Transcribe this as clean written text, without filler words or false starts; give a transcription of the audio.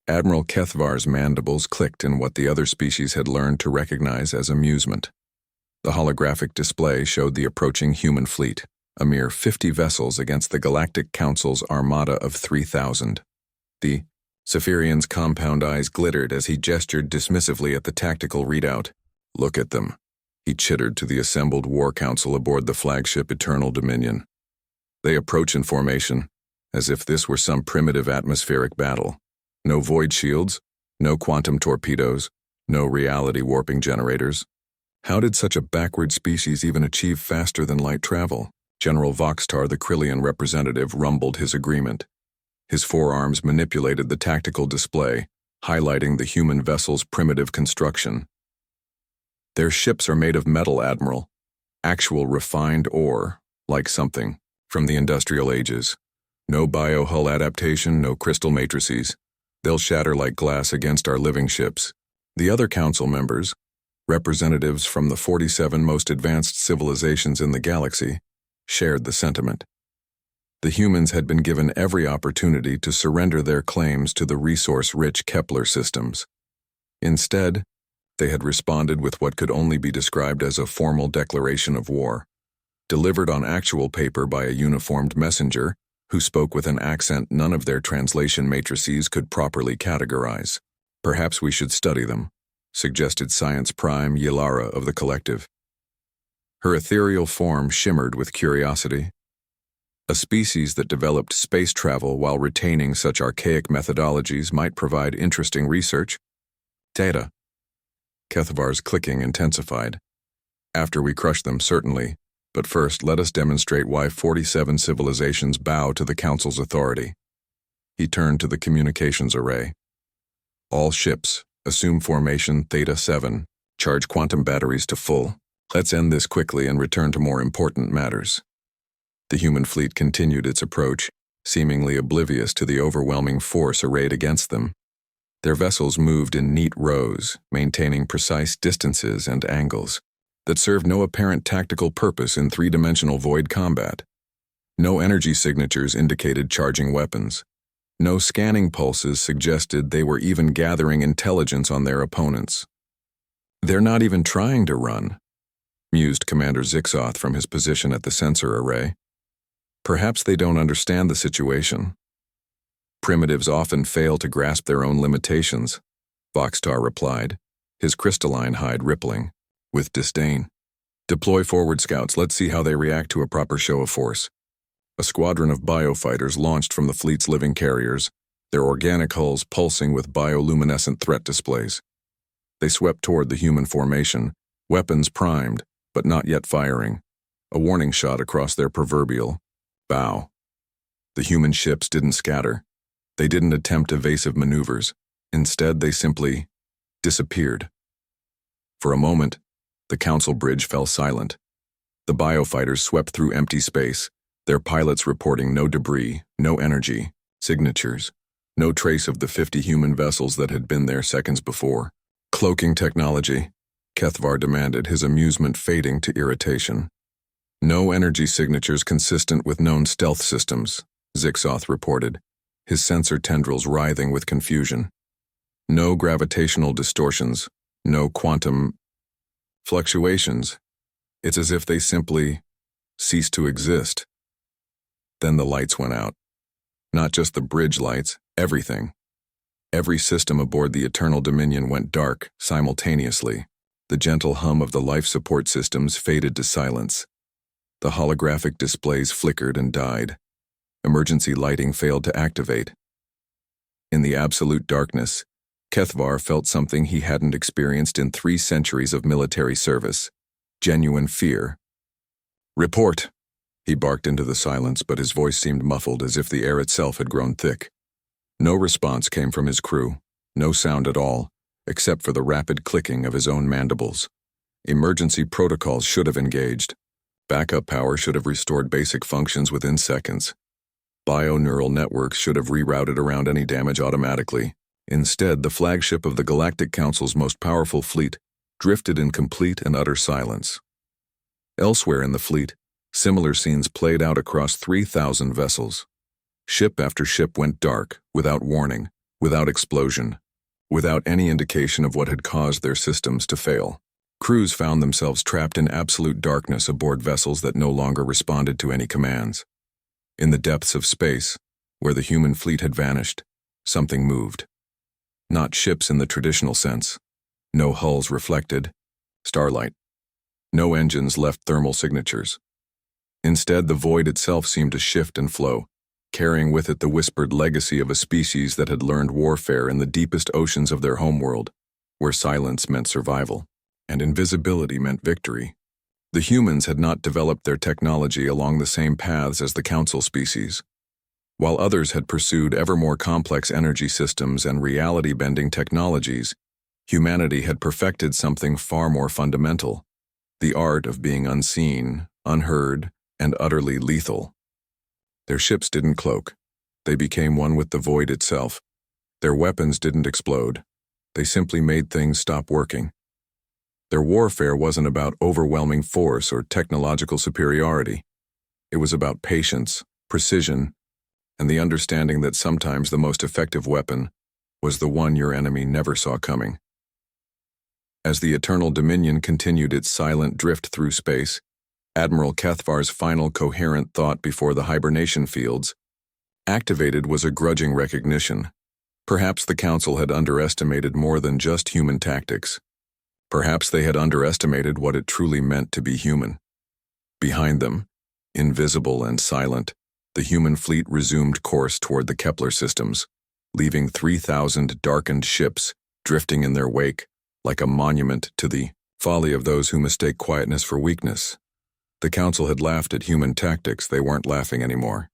Admiral Kethvar's mandibles clicked in what the other species had learned to recognize as amusement. The holographic display showed the approaching human fleet, a mere 50 vessels against the Galactic Council's armada of 3,000. The Saphirian's compound eyes glittered as he gestured dismissively at the tactical readout. "Look at them," he chittered to the assembled war council aboard the flagship Eternal Dominion. "They approach in formation, as if this were some primitive atmospheric battle. No void shields, no quantum torpedoes, no reality warping generators. How did such a backward species even achieve faster than light travel?" General Voxtar, the Krillian representative, rumbled his agreement. His forearms manipulated the tactical display, highlighting the human vessel's primitive construction. "Their ships are made of metal, Admiral. Actual refined ore, like something from the industrial ages. No biohull adaptation, no crystal matrices. They'll shatter like glass against our living ships." The other council members, representatives from the 47 most advanced civilizations in the galaxy, shared the sentiment. The humans had been given every opportunity to surrender their claims to the resource-rich Kepler systems. Instead, they had responded with what could only be described as a formal declaration of war, delivered on actual paper by a uniformed messenger who spoke with an accent none of their translation matrices could properly categorize. "Perhaps we should study them," suggested Science Prime Yelara of the collective. Her ethereal form shimmered with curiosity. A species that developed space travel while retaining such archaic methodologies might provide interesting research. "Data." Kethvar's clicking intensified. "After we crush them, certainly, but first let us demonstrate why 47 civilizations bow to the Council's authority." He turned to the communications array. "All ships, assume formation Theta 7, charge quantum batteries to full. Let's end this quickly and return to more important matters." The human fleet continued its approach, seemingly oblivious to the overwhelming force arrayed against them. Their vessels moved in neat rows, maintaining precise distances and angles that served no apparent tactical purpose in three-dimensional void combat. No energy signatures indicated charging weapons. No scanning pulses suggested they were even gathering intelligence on their opponents. "They're not even trying to run," mused Commander Zixoth from his position at the sensor array. "Perhaps they don't understand the situation." "Primitives often fail to grasp their own limitations," Voxtar replied, his crystalline hide rippling with disdain. "Deploy forward scouts. Let's see how they react to a proper show of force." A squadron of biofighters launched from the fleet's living carriers, their organic hulls pulsing with bioluminescent threat displays. They swept toward the human formation, weapons primed, but not yet firing, a warning shot across their proverbial bow. The human ships didn't scatter. They didn't attempt evasive maneuvers. Instead, they simply disappeared. For a moment, the Council bridge fell silent. The biofighters swept through empty space, their pilots reporting no debris, no energy, signatures, no trace of the 50 human vessels that had been there seconds before. "Cloaking technology," Kethvar demanded, his amusement fading to irritation. "No energy signatures consistent with known stealth systems," Zixoth reported, his sensor tendrils writhing with confusion. "No gravitational distortions, no quantum fluctuations. It's as if they simply ceased to exist." Then the lights went out. Not just the bridge lights, everything. Every system aboard the Eternal Dominion went dark simultaneously. The gentle hum of the life support systems faded to silence. The holographic displays flickered and died. Emergency lighting failed to activate. In the absolute darkness, Kethvar felt something he hadn't experienced in 3 centuries of military service: genuine fear. "Report!" He barked into the silence, but his voice seemed muffled, as if the air itself had grown thick. No response came from his crew, no sound at all, except for the rapid clicking of his own mandibles. Emergency protocols should have engaged. Backup power should have restored basic functions within seconds. Bioneural networks should have rerouted around any damage automatically. Instead, the flagship of the Galactic Council's most powerful fleet drifted in complete and utter silence. Elsewhere in the fleet, similar scenes played out across 3,000 vessels. Ship after ship went dark, without warning, without explosion, without any indication of what had caused their systems to fail. Crews found themselves trapped in absolute darkness aboard vessels that no longer responded to any commands. In the depths of space, where the human fleet had vanished, something moved. Not ships in the traditional sense. No hulls reflected starlight. No engines left thermal signatures. Instead, the void itself seemed to shift and flow, carrying with it the whispered legacy of a species that had learned warfare in the deepest oceans of their homeworld, where silence meant survival, and invisibility meant victory. The humans had not developed their technology along the same paths as the Council species. While others had pursued ever more complex energy systems and reality-bending technologies, humanity had perfected something far more fundamental: the art of being unseen, unheard, and utterly lethal. Their ships didn't cloak. They became one with the void itself. Their weapons didn't explode. They simply made things stop working. Their warfare wasn't about overwhelming force or technological superiority. It was about patience, precision, and the understanding that sometimes the most effective weapon was the one your enemy never saw coming. As the Eternal Dominion continued its silent drift through space, Admiral Kethvar's final coherent thought before the hibernation fields activated was a grudging recognition. Perhaps the Council had underestimated more than just human tactics. Perhaps they had underestimated what it truly meant to be human. Behind them, invisible and silent, the human fleet resumed course toward the Kepler systems, leaving 3,000 darkened ships drifting in their wake, like a monument to the folly of those who mistake quietness for weakness. The Council had laughed at human tactics. They weren't laughing anymore.